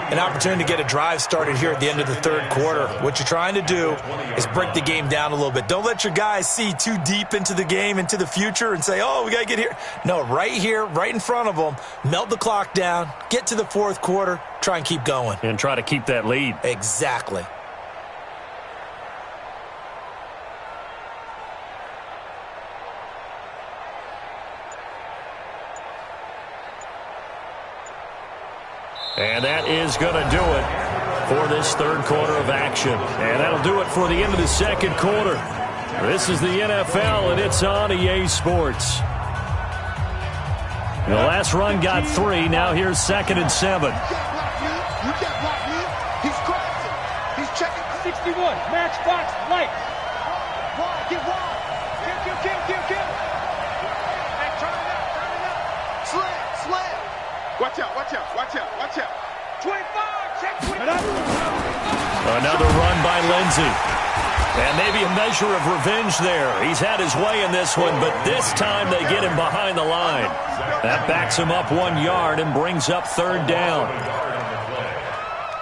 [SPEAKER 6] An opportunity to get a drive started here at the end of the 3rd quarter. What you're trying to do is break the game down a little bit. Don't let your guys see too deep into the game, into the future, and say, oh, we got to get here. No, right here, right in front of them, melt the clock down, get to the 4th quarter, try and keep going.
[SPEAKER 4] And try to keep that lead.
[SPEAKER 6] Exactly.
[SPEAKER 4] And that is going to do it for this 3rd quarter of action. And that'll do it for the end of the 2nd quarter. This is the NFL, and it's on EA Sports. The last run got 3. Now here's 2nd and 7.
[SPEAKER 5] You can't block him. He's crossing. He's checking.
[SPEAKER 3] 61. Matchbox light.
[SPEAKER 5] Wide. Get wide. Kill. Hey, turn it up. Slam. Watch out. 25. Check 25.
[SPEAKER 4] Another run by Lindsey. And maybe a measure of revenge there. He's had his way in this one, but this time they get him behind the line. That backs him up 1 yard and brings up 3rd down.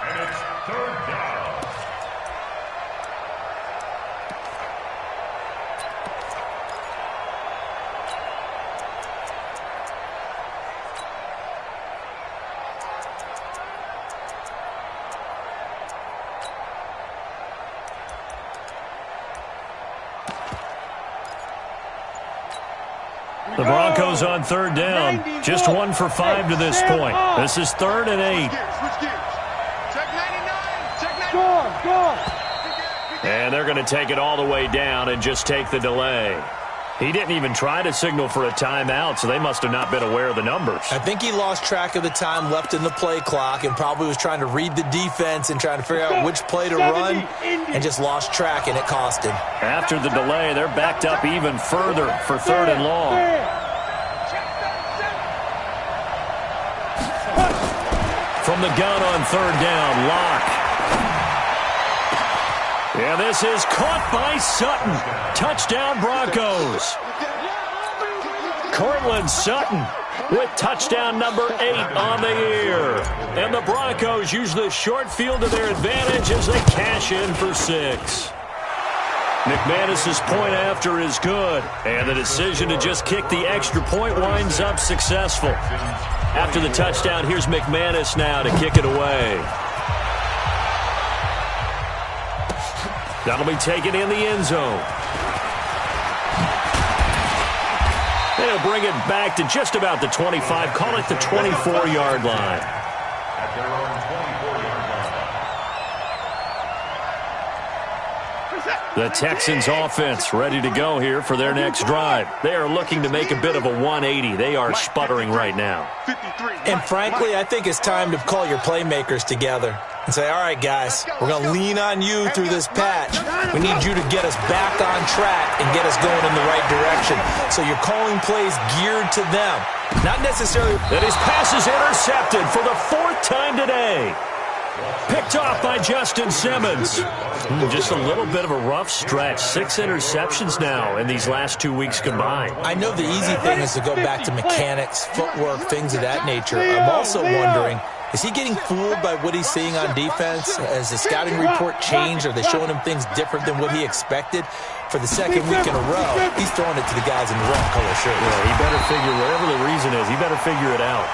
[SPEAKER 7] And it's 3rd down.
[SPEAKER 4] The Broncos on 3rd down. Just 1 for 5 to this point. This is 3rd and 8.
[SPEAKER 5] Switch gears. Check 99.
[SPEAKER 3] Gone.
[SPEAKER 4] And they're going to take it all the way down and just take the delay. He didn't even try to signal for a timeout, so they must have not been aware of the numbers.
[SPEAKER 6] I think he lost track of the time left in the play clock and probably was trying to read the defense and trying to figure out which play to run and just lost track, and it cost him.
[SPEAKER 4] After the delay, they're backed up even further for 3rd and long. From the gun on 3rd down, Locke. Yeah, this is caught by Sutton. Touchdown, Broncos. Cortland Sutton with touchdown number 8 on the year. And the Broncos use the short field to their advantage as they cash in for 6. McManus's point after is good, and the decision to just kick the extra point winds up successful. After the touchdown, here's McManus now to kick it away. That'll be taken in the end zone. They'll bring it back to just about the 25. Call it the 24-yard line.
[SPEAKER 7] At their own 24-yard line.
[SPEAKER 4] The Texans offense ready to go here for their next drive. They are looking to make a bit of a 180. They are sputtering right now.
[SPEAKER 6] And frankly, I think it's time to call your playmakers together and say, all right, guys, we're going to lean on you through this patch. We need you to get us back on track and get us going in the right direction. So you're calling plays geared to them, not necessarily.
[SPEAKER 4] And his pass is intercepted for the 4th time today. Picked off by Justin Simmons. Just a little bit of a rough stretch. 6 interceptions now in these last 2 weeks combined.
[SPEAKER 6] I know the easy thing is to go back to mechanics, footwork, things of that nature. I'm also wondering, is he getting fooled by what he's seeing on defense? Has the scouting report changed? Are they showing him things different than what he expected? For the 2nd week in a row, he's throwing it to the guys in the wrong color shirt.
[SPEAKER 4] Yeah, he better figure, whatever the reason is, he better figure it out.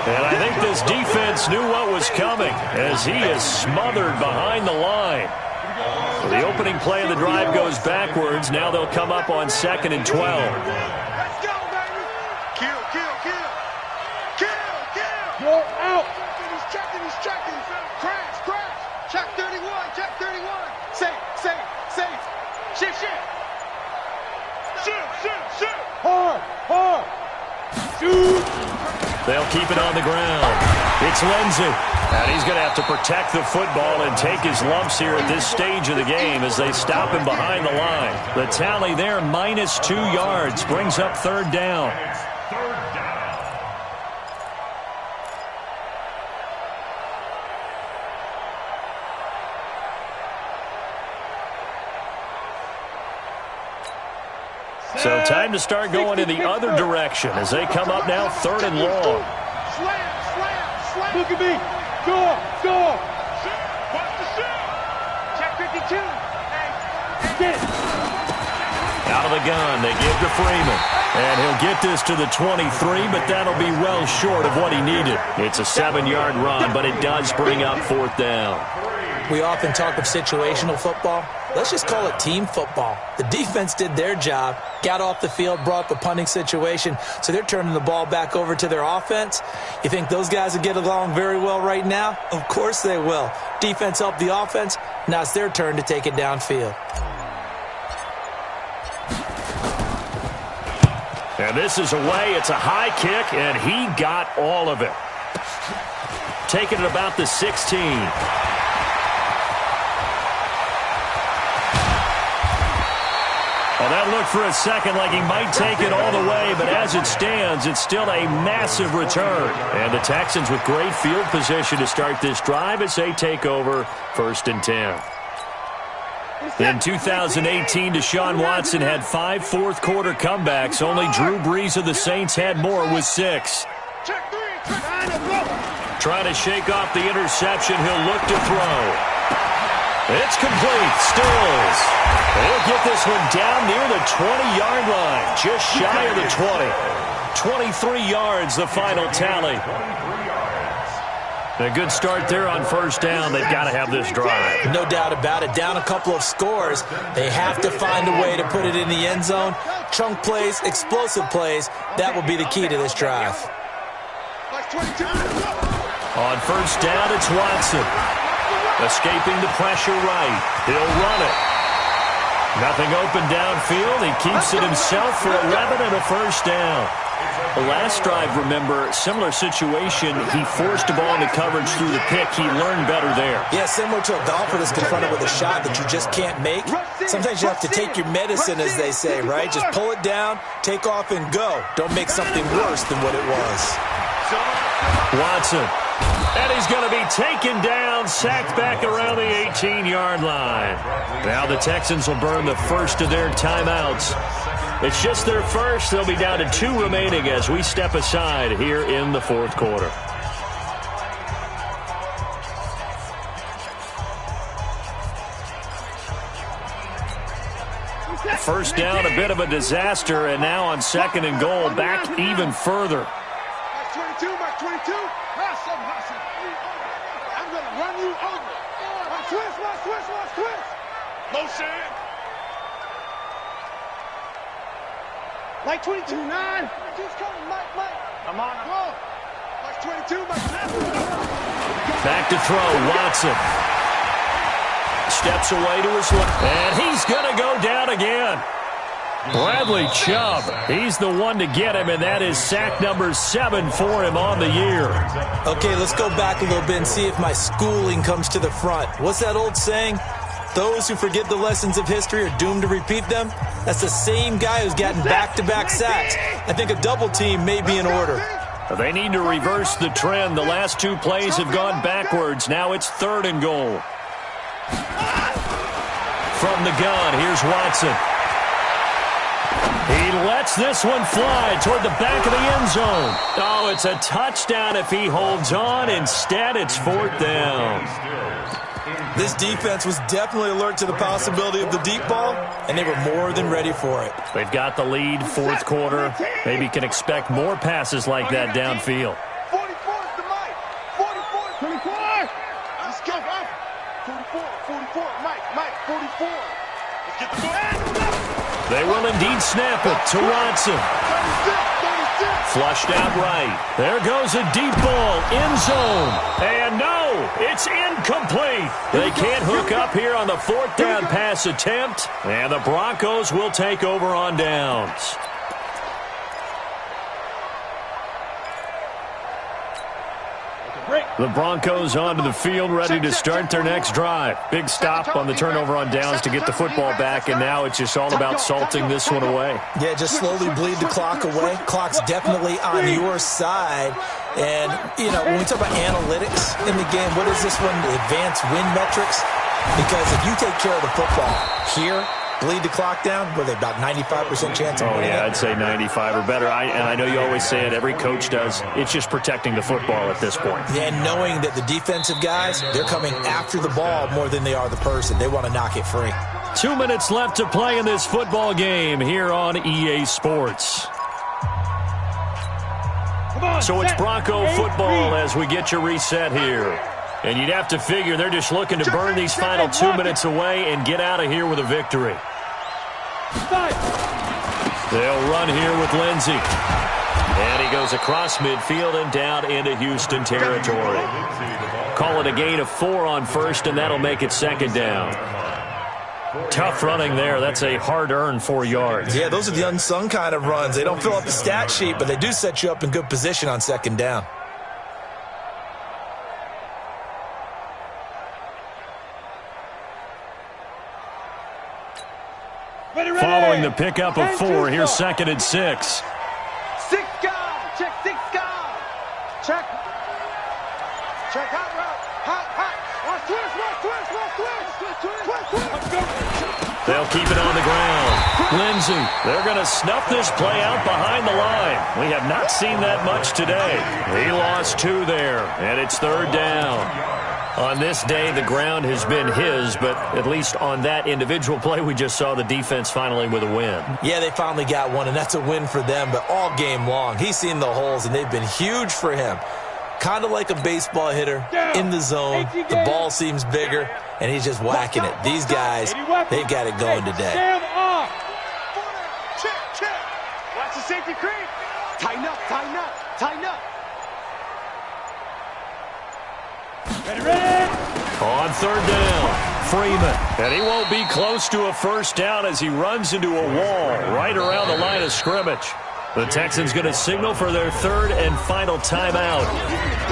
[SPEAKER 4] And I think this defense knew what was coming as he is smothered behind the line. So the opening play of the drive goes backwards. Now they'll come up on 2nd and 12.
[SPEAKER 5] Let's go, baby. Kill, kill, kill. Kill, kill. Go out. He's checking, he's checking. Crash, crash. Check 31, check 31. Safe, safe, safe. Shift, shift. Shift, shift, shift. Hard, hard. Shoot.
[SPEAKER 4] They'll keep it on the ground. It's Lindsey. And he's going to have to protect the football and take his lumps here at this stage of the game as they stop him behind the line. The tally there, -2 yards, brings up 3rd down. So time to start going in the other direction as they come up now 3rd and long.
[SPEAKER 5] Slam, slam, slam. Look at me. Go, go. Watch the shoot. Check 52. Hey, get it.
[SPEAKER 4] Out of the gun, they give to Freeman. And he'll get this to the 23, but that'll be well short of what he needed. It's a 7-yard run, but it does bring up 4th down.
[SPEAKER 6] We often talk of situational football. Let's just call it team football. The defense did their job, got off the field, brought the punting situation, so they're turning the ball back over to their offense. You think those guys will get along very well right now? Of course they will. Defense helped the offense. Now it's their turn to take it downfield.
[SPEAKER 4] And this is away. It's a high kick, and he got all of it. Taking it about the 16. Well, that looked for a second like he might take it all the way, but as it stands, it's still a massive return. And the Texans with great field position to start this drive as they take over 1st and 10. In 2018, Deshaun Watson had 5 fourth-quarter comebacks. Only Drew Brees of the Saints had more with 6. Trying to shake off the interception. He'll look to throw. It's complete. Stills. He'll get this one down near the 20-yard line, just shy of the 20. 23 yards, the final tally. A good start there on 1st down. They've got to have this drive.
[SPEAKER 6] No doubt about it. Down a couple of scores. They have to find a way to put it in the end zone. Chunk plays, explosive plays. That will be the key to this drive.
[SPEAKER 4] On 1st down, it's Watson. Escaping the pressure right. He'll run it. Nothing open downfield. He keeps it himself for 11 and a 1st down. The last drive, remember, similar situation. He forced a ball into coverage through the pick. He learned better there.
[SPEAKER 6] Yeah, similar to a golfer that's confronted with a shot that you just can't make. Sometimes you have to take your medicine, as they say, right? Just pull it down, take off, and go. Don't make something worse than what it was.
[SPEAKER 4] Watson. And he's going to be taken down, sacked back around the 18-yard line. Now the Texans will burn the first of their timeouts. It's just their first. They'll be down to 2 remaining as we step aside here in the 4th quarter. First down, a bit of a disaster, and now on 2nd and goal, back even further.
[SPEAKER 5] Mark 22, Mark 22. Awesome. I'm going to run you over. Watch twist. Motion. Mike 22, 9. He's coming, Mike. I'm on. Go. Mike 22, Mike.
[SPEAKER 4] Back to throw, Watson. steps away to his left, and he's going to go down again. Bradley Chubb, he's the one to get him, and that is sack number 7 for him on the year.
[SPEAKER 6] Okay, let's go back a little bit and see if my schooling comes to the front. What's that old saying? Those who forget the lessons of history are doomed to repeat them. That's the same guy who's gotten back-to-back sacks. I think a double team may be in order.
[SPEAKER 4] They need to reverse the trend. The last 2 plays have gone backwards. Now it's 3rd and goal. From the gun, here's Watson. He lets this one fly toward the back of the end zone. Oh, it's a touchdown if he holds on. Instead, it's 4th down.
[SPEAKER 6] This defense was definitely alert to the possibility of the deep ball, and they were more than ready for it.
[SPEAKER 4] They've got the lead, 4th quarter. Maybe can expect more passes like that downfield.
[SPEAKER 5] 44 is the Mike. 44 is 24. Let's go. 44, Mike, 44. Let's get the ball.
[SPEAKER 4] They will indeed snap it to Watson.
[SPEAKER 5] 36.
[SPEAKER 4] Flushed out right. There goes a deep ball, end zone. And no, it's incomplete. They can't hook up here on the 4th down pass attempt. And the Broncos will take over on downs. The Broncos onto the field, ready to start their next drive. Big stop on the turnover on downs to get the football back, and now it's just all about salting this one away.
[SPEAKER 6] Yeah, just slowly bleed the clock away. Clock's definitely on your side. And, you know, when we talk about analytics in the game, what is this one? Advanced win metrics? Because if you take care of the football here, bleed the clock down, with about 95% chance of winning.
[SPEAKER 4] Oh, yeah, I'd say 95 or better. And I know you always say it, every coach does. It's just protecting the football at this point.
[SPEAKER 6] Yeah, and knowing that the defensive guys, they're coming after the ball more than they are the person. They want to knock it free.
[SPEAKER 4] 2 minutes left to play in this football game here on EA Sports. So it's Bronco football as we get you reset here. And you'd have to figure they're just looking to burn these final 2 minutes away and get out of here with a victory. They'll run here with Lindsey. And he goes across midfield and down into Houston territory. Call it a gain of 4 on 1st, and that'll make it 2nd down. Tough running there. That's a hard-earned 4 yards.
[SPEAKER 6] Yeah, those are the unsung kind of runs. They don't fill up the stat sheet, but they do set you up in good position on 2nd down.
[SPEAKER 4] Following the pickup of 4, here's 2nd and 6.
[SPEAKER 5] 6 guy. Check 6 guy. Check hot route. Hot. Twist.
[SPEAKER 4] They'll keep it on the ground. Lindsey, they're going to snuff this play out behind the line. We have not seen that much today. He lost 2 there, and it's 3rd down. On this day, the ground has been his, but at least on that individual play, we just saw the defense finally with a win.
[SPEAKER 6] Yeah, they finally got one, and that's a win for them, but all game long, he's seen the holes, and they've been huge for him. Kind of like a baseball hitter in the zone. The ball seems bigger, and he's just whacking it. These guys, they've got it going today.
[SPEAKER 5] Check. Watch the safety creep. Tighten up. Ready.
[SPEAKER 4] On 3rd down, Freeman. And he won't be close to a 1st down as he runs into a wall right around the line of scrimmage. The Texans going to signal for their 3rd and final timeout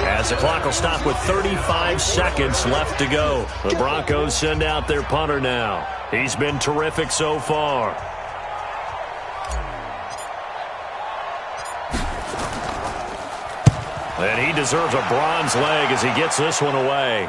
[SPEAKER 4] as the clock will stop with 35 seconds left to go. The Broncos send out their punter now. He's been terrific so far. And he deserves a bronze leg as he gets this one away.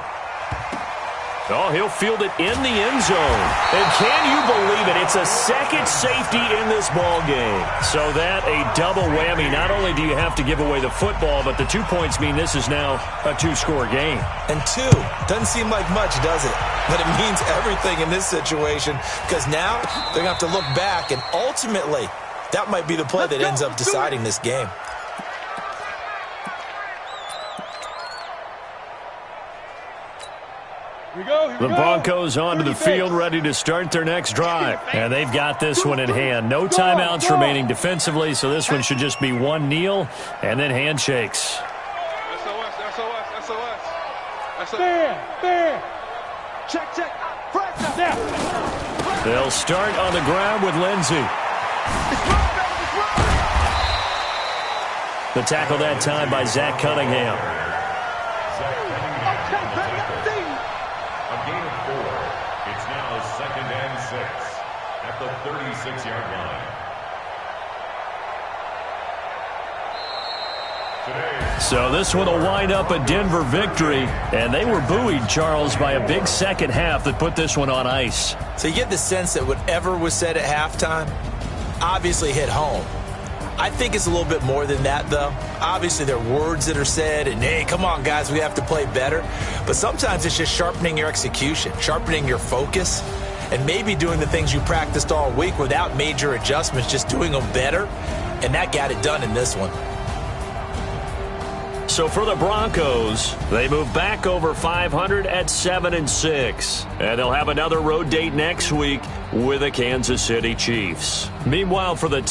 [SPEAKER 4] Oh, he'll field it in the end zone. And can you believe it? It's a 2nd safety in this ball game. So that a double whammy. Not only do you have to give away the football, but the 2 points mean this is now a 2-score game.
[SPEAKER 6] And 2 doesn't seem like much, does it? But it means everything in this situation because now they're going to have to look back, and ultimately that might be the play that ends up deciding this game.
[SPEAKER 4] The Broncos onto the field, ready to start their next drive. And they've got this one in hand. No timeouts remaining defensively, so this one should just be one kneel and then handshakes.
[SPEAKER 5] SOS. Fair. Check.
[SPEAKER 4] They'll start on the ground with Lindsey. The tackle that time by Zach Cunningham.
[SPEAKER 7] A gain of 4. It's now 2nd and 6 at the 36-yard line.
[SPEAKER 4] So this one will wind up a Denver victory, and they were buoyed, Charles, by a big second half that put this one on ice.
[SPEAKER 6] So you get the sense that whatever was said at halftime obviously hit home. I think it's a little bit more than that, though. Obviously, there are words that are said, and, hey, come on, guys, we have to play better. But sometimes it's just sharpening your execution, sharpening your focus, and maybe doing the things you practiced all week without major adjustments, just doing them better. And that got it done in this one.
[SPEAKER 4] So for the Broncos, they move back over 500 at 7-6. And they'll have another road date next week with the Kansas City Chiefs. Meanwhile, for the